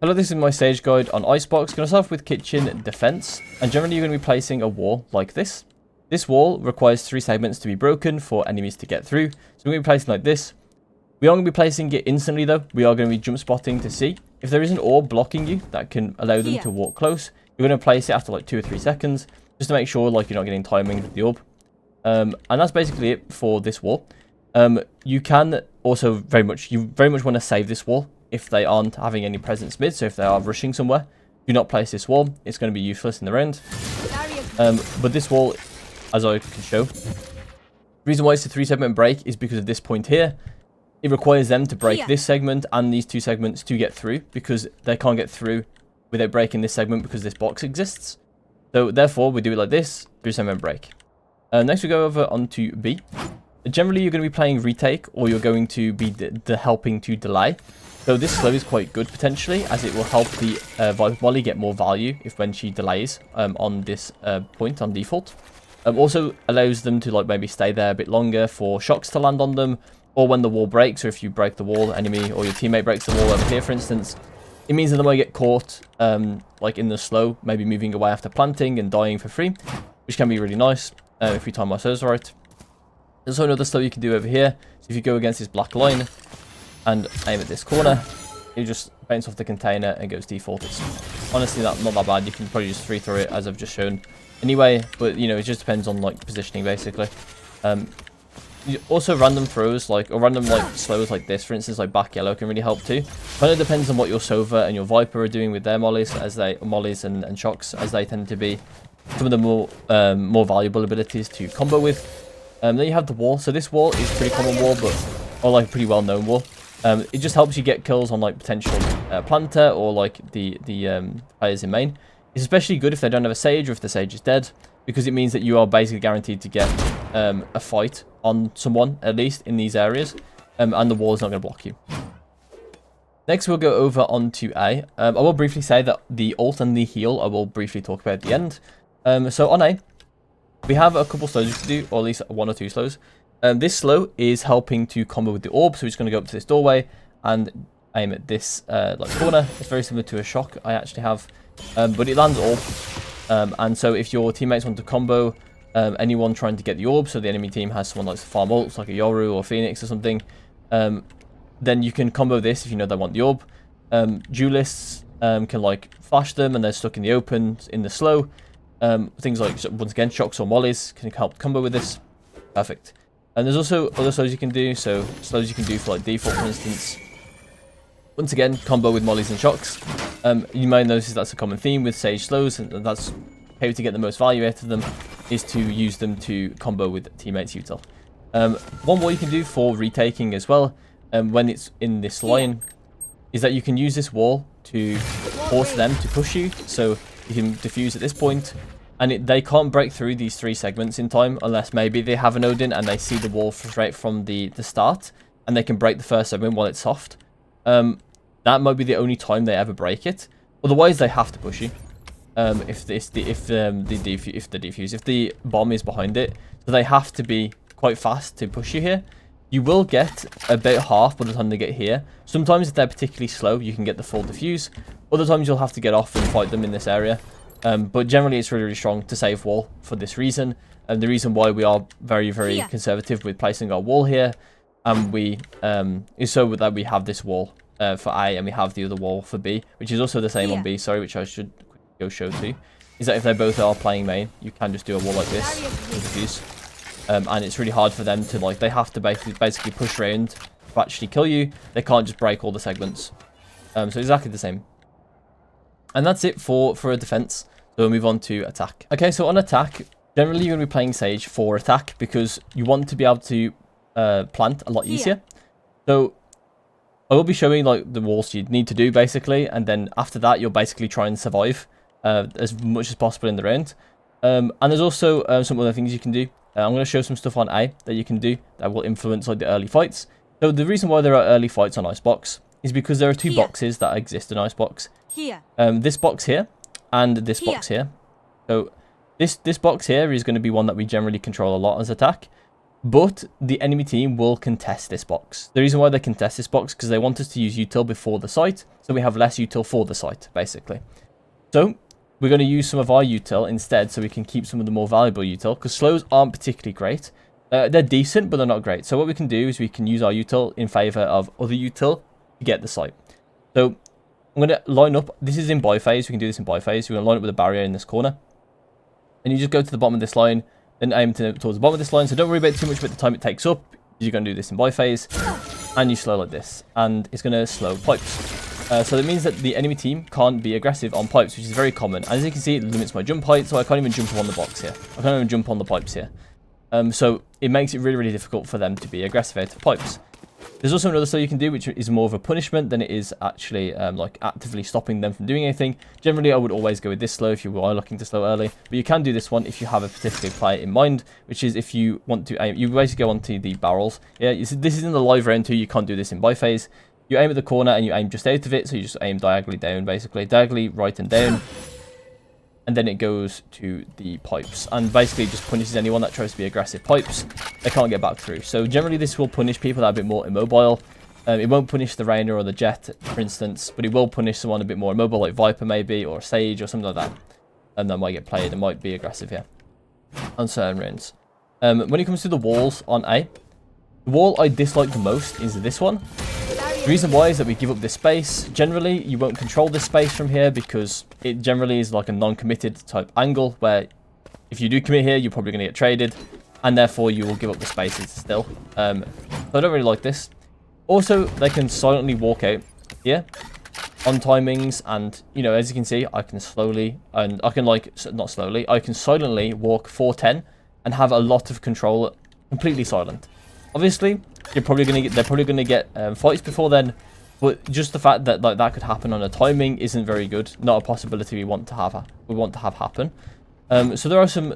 Hello, this is my stage guide on Icebox. Going to start off with kitchen defense, and generally you're going to be placing a wall like this. This wall requires 3 segments to be broken for enemies to get through, so we're going to be placing like this. We aren't going to be placing it instantly though, we are going to be jump spotting to see. If there is an orb blocking you that can allow them to walk close, you're going to place it after like 2 or 3 seconds, just to make sure like you're not getting timing with the orb. And that's basically it for this wall. You can also very much want to save this wall if they aren't having any presence mid, so if they are rushing somewhere, do not place this wall. It's going to be useless in the round. But this wall, as I can show, the reason why it's a 3-segment break is because of this point here. It requires them to break this segment and these 2 segments to get through, because they can't get through without breaking this segment because this box exists. So therefore, we do it like this, 3-segment break. Next we go over onto B. Generally, you're going to be playing retake, or you're going to be helping to delay. So this slow is quite good potentially, as it will help the Molly get more value when she delays on this point on default. Also allows them to like maybe stay there a bit longer for shocks to land on them, or when the wall breaks, or if you break the wall, enemy or your teammate breaks the wall over here, for instance, it means that they might get caught like in the slow, maybe moving away after planting and dying for free, which can be really nice if we time ourselves right. There's also another slow you can do over here. So if you go against this black line and aim at this corner, it just bounces off the container and goes default. It's honestly not that bad. You can probably just free throw it as I've just shown anyway, but you know, it just depends on like positioning basically. Also random throws or random slows like this, for instance, like back yellow can really help too. Kind of depends on what your Sova and your Viper are doing with their mollies, and shocks, as they tend to be some of the more valuable abilities to combo with. Then you have the wall. So this wall is a pretty common wall, or like a pretty well known wall. It just helps you get kills on like potential planter or like the players in main. It's especially good if they don't have a sage, or if the sage is dead, because it means that you are basically guaranteed to get a fight on someone at least in these areas, and the wall is not going to block you. Next we'll go over onto A. I will briefly say that the ult and the heal I will briefly talk about at the end. So on A, we have a couple slows you can do, or at least 1 or 2 slows. This slow is helping to combo with the orb, so we're just going to go up to this doorway and aim at this like corner. It's very similar to a shock I actually have, but it lands orb. And so if your teammates want to combo anyone trying to get the orb, so the enemy team has someone like farm ults, like a Yoru or Phoenix or something, then you can combo this if you know they want the orb. Duelists can like flash them and they're stuck in the open in the slow. Things like, once again, shocks or mollies can help combo with this. Perfect. And there's also other slows you can do. So slows you can do for like default, for instance. Once again, combo with mollies and shocks. You might notice that's a common theme with sage slows, and that's how to get the most value out of them, is to use them to combo with teammates util. One more you can do for retaking as well, when it's in this line, is that you can use this wall to force them to push you. So you can defuse at this point, and they can't break through these 3 segments in time unless maybe they have an Odin and they see the wall straight from the start, and they can break the first segment while it's soft. That might be the only time they ever break it. Otherwise, they have to push you. If the bomb is behind it, so they have to be quite fast to push you here. You will get about half by the time they get here. Sometimes if they're particularly slow, you can get the full defuse. Other times you'll have to get off and fight them in this area. But generally it's really, really strong to save wall for this reason. And the reason why we are very, very conservative with placing our wall here, is so that we have this wall for A, and we have the other wall for B, which is also the same on B, sorry, which I should go show to. Is that if they both are playing main, you can just do a wall like this with defuse. And it's really hard for them to, like, they have to basically push around to actually kill you. They can't just break all the segments. So exactly the same. And that's it for a defense. So we'll move on to attack. Okay, so on attack, generally you're going to be playing Sage for attack, because you want to be able to plant a lot easier. So I will be showing like the walls you need to do basically, and then after that you'll basically try and survive as much as possible in the round. And there's also some other things you can do. I'm going to show some stuff on A that you can do that will influence like the early fights. So the reason why there are early fights on Icebox is because there are 2 boxes that exist in Icebox. This box here and this box here. So this box here is going to be one that we generally control a lot as attack. But the enemy team will contest this box. The reason why they contest this box because they want us to use util before the site, so we have less util for the site, basically. So we're going to use some of our util instead, so we can keep some of the more valuable util, because slows aren't particularly great. They're decent, but they're not great. So what we can do is we can use our util in favor of other util to get the site. So I'm going to line up. This is in buy phase. We can do this in buy phase. We're going to line up with a barrier in this corner, and you just go to the bottom of this line. Then aim towards the bottom of this line, so don't worry about too much about the time it takes up. You're going to do this in buy phase, and you slow like this, and it's going to slow pipes. So that means that the enemy team can't be aggressive on pipes, which is very common. As you can see, it limits my jump height, so I can't even jump on the box here. I can't even jump on the pipes here. So it makes it really, really difficult for them to be aggressive out of pipes. There's also another slow you can do, which is more of a punishment than it is actually like actively stopping them from doing anything. Generally, I would always go with this slow if you are looking to slow early, but you can do this one if you have a particular play in mind, which is if you want to aim. You basically go onto the barrels. Yeah, you see, this is in the live round too. You can't do this in buy phase. You aim at the corner and you aim just out of it, so you just aim diagonally down, basically diagonally right and down. And then it goes to the pipes and basically just punishes anyone that tries to be aggressive pipes. They can't get back through. So generally this will punish people that are a bit more immobile. It won't punish the Rainer or the Jet, for instance, but it will punish someone a bit more immobile, like Viper maybe, or Sage or something like that. And that might get played and might be aggressive here on certain rounds. When it comes to the walls on A, the wall I dislike the most is this one. The reason why is that we give up this space. Generally, you won't control this space from here because it generally is like a non-committed type angle where if you do commit here, you're probably going to get traded and therefore you will give up the spaces still. So I don't really like this. Also, they can silently walk out here on timings and, you know, as you can see, I can slowly, and I can like, not slowly, I can silently walk 410 and have a lot of control completely silent. Obviously, they're probably gonna get fights before then, but just the fact that like that could happen on a timing isn't very good. Not a possibility we want to have happen. So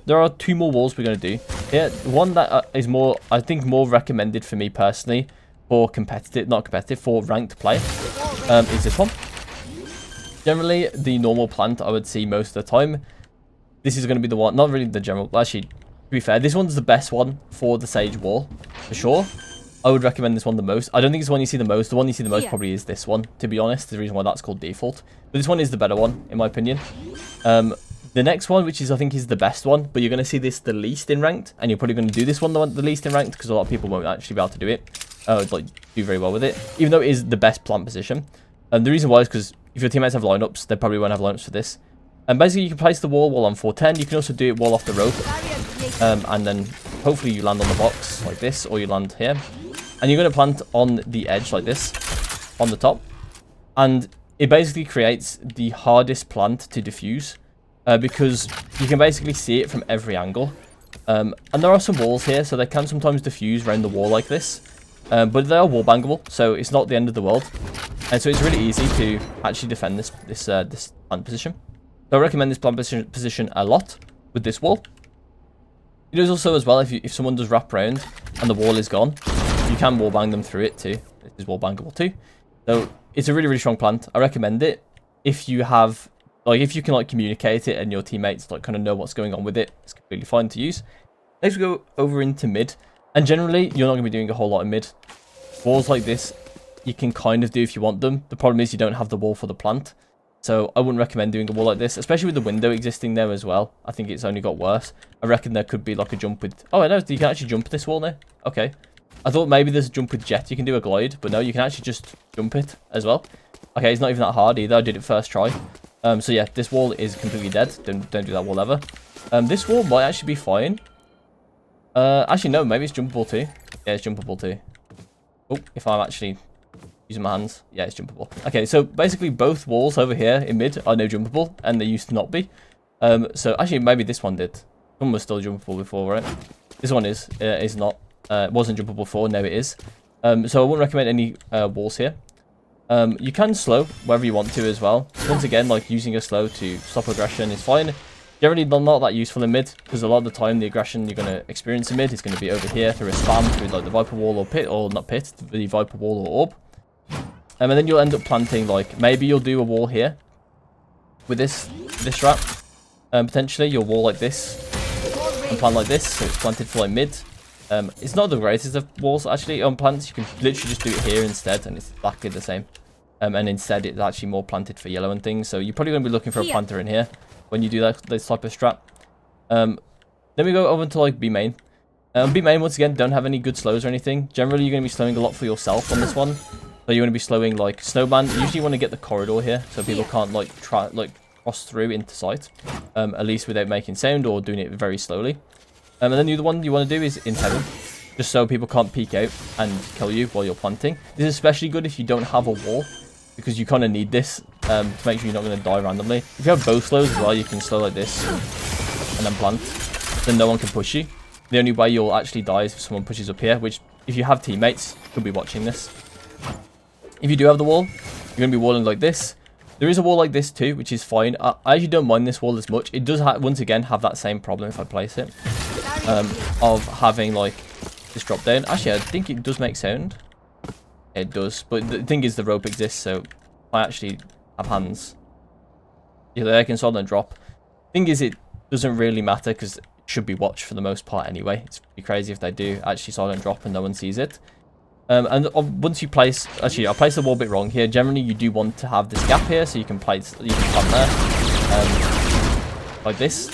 there are two more walls we're gonna do. Yeah, one that is more, I think, more recommended for me personally for for ranked play is this one. Generally, the normal plant I would see most of the time. This is gonna be the one, not really the general. Actually, to be fair, this one's the best one for the Sage wall, for sure. I would recommend this one the most. I don't think it's the one you see the most. The one you see the most probably is this one, to be honest. The reason why that's called default. But this one is the better one, in my opinion. The next one, which is I think is the best one, but you're going to see this the least in ranked, and you're probably going to do this one the least in ranked, because a lot of people won't actually be able to do it. Like, do very well with it, even though it is the best plant position. And the reason why is because if your teammates have lineups, they probably won't have lineups for this. And basically, you can place the wall on 410. You can also do it wall off the rope. And then hopefully you land on the box like this, or you land here. And you're going to plant on the edge like this, on the top. And it basically creates the hardest plant to defuse. Because you can basically see it from every angle. And there are some walls here, so they can sometimes diffuse around the wall like this. But they are wall bangable, so it's not the end of the world. And so it's really easy to actually defend this plant position. So I recommend this plant position a lot with this wall. It is also as well, if someone does wrap around and the wall is gone, you can wall bang them through it too. It is wall bangable too. So it's a really, really strong plant. I recommend it if you have, like, if you can like communicate it and your teammates like kind of know what's going on with it. It's completely fine to use. Next we go over into mid, and generally you're not going to be doing a whole lot in mid. Walls like this you can kind of do if you want them. The problem is you don't have the wall for the plant. So I wouldn't recommend doing a wall like this, especially with the window existing there as well. I think it's only got worse. I reckon there could be like a jump with... Oh, I know, you can actually jump this wall now. Okay. I thought maybe there's a jump with Jet. You can do a glide, but no, you can actually just jump it as well. Okay, it's not even that hard either. I did it first try. So yeah, this wall is completely dead. Don't do that wall ever. This wall might actually be fine. Actually, no, maybe it's jumpable too. Yeah, it's jumpable too. Oh, if I'm actually... using my hands. Yeah, it's jumpable. Okay, so basically both walls over here in mid are no jumpable, and they used to not be. So actually maybe this one did. One was still jumpable before, right? This one is not. Wasn't jumpable before, now it is. So I wouldn't recommend any walls here. You can slow wherever you want to as well. Once again, like using a slow to stop aggression is fine. Generally not that useful in mid, because a lot of the time the aggression you're going to experience in mid is going to be over here through a spam, through like the Viper wall or pit, or not pit, the Viper wall or orb. And then you'll end up planting, like, maybe you'll do a wall here with this wrap. Potentially you'll wall like this and plant like this, so it's planted for like mid. It's not the greatest of walls, actually. On plants, you can literally just do it here instead, and it's exactly the same. And instead, it's actually more planted for yellow and things. So you're probably going to be looking for a planter in here when you do this type of strat. Then we go over to like B main. B main, once again, don't have any good slows or anything. Generally, you're going to be slowing a lot for yourself on this one. So you're going to be slowing like Snowman. You usually want to get the corridor here so people can't like cross through into sight. At least without making sound or doing it very slowly. And then the other one you want to do is in heaven. Just so people can't peek out and kill you while you're planting. This is especially good if you don't have a wall, because you kind of need this to make sure you're not going to die randomly. If you have bow slows as well, you can slow like this and then plant. Then no one can push you. The only way you'll actually die is if someone pushes up here, which if you have teammates, could be watching this. If you do have the wall, you're going to be walling like this. There is a wall like this too, which is fine. I actually don't mind this wall as much. It does once again have that same problem if I place it, of having like this drop down. Actually, I think it does make sound. It does, but the thing is the rope exists, so I actually have hands. Yeah, they can solid and drop. Thing is, it doesn't really matter because it should be watched for the most part anyway. It's pretty crazy if they do actually solid and drop and no one sees it. And once you place, actually, I placed the wall a bit wrong here. Generally, you do want to have this gap here, so you can place, you can plant there, like this.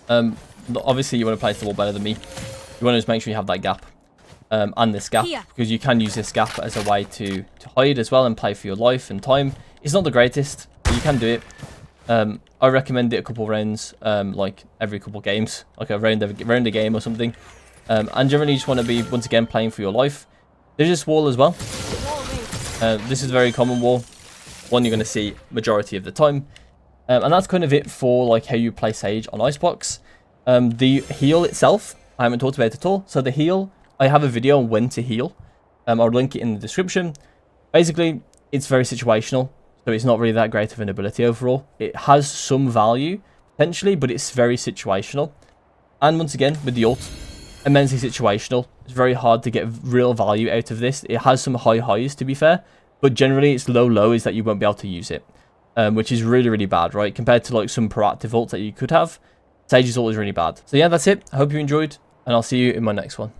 Obviously, you want to place the wall better than me. You want to just make sure you have that gap. And this gap, because you can use this gap as a way to hide as well and play for your life and time. It's not the greatest, but you can do it. I recommend it a couple rounds, like every couple games, like a round a game or something. And generally, you just want to be once again playing for your life. There's this wall as well. This is a very common wall, one you're going to see majority of the time. And that's kind of it for like how you play Sage on Icebox. The heal itself, I haven't talked about it at all. So the heal, I have a video on when to heal. I'll link it in the description. Basically, it's very situational, so it's not really that great of an ability overall. It has some value, potentially, but it's very situational. And once again, with the ult, immensely situational. It's very hard to get real value out of this. It has some high highs, to be fair, but generally its low lows that you won't be able to use it, which is really, really bad, right? Compared to like some proactive ults that you could have, Sage's ult is really bad. So yeah, that's it. I hope you enjoyed, and I'll see you in my next one.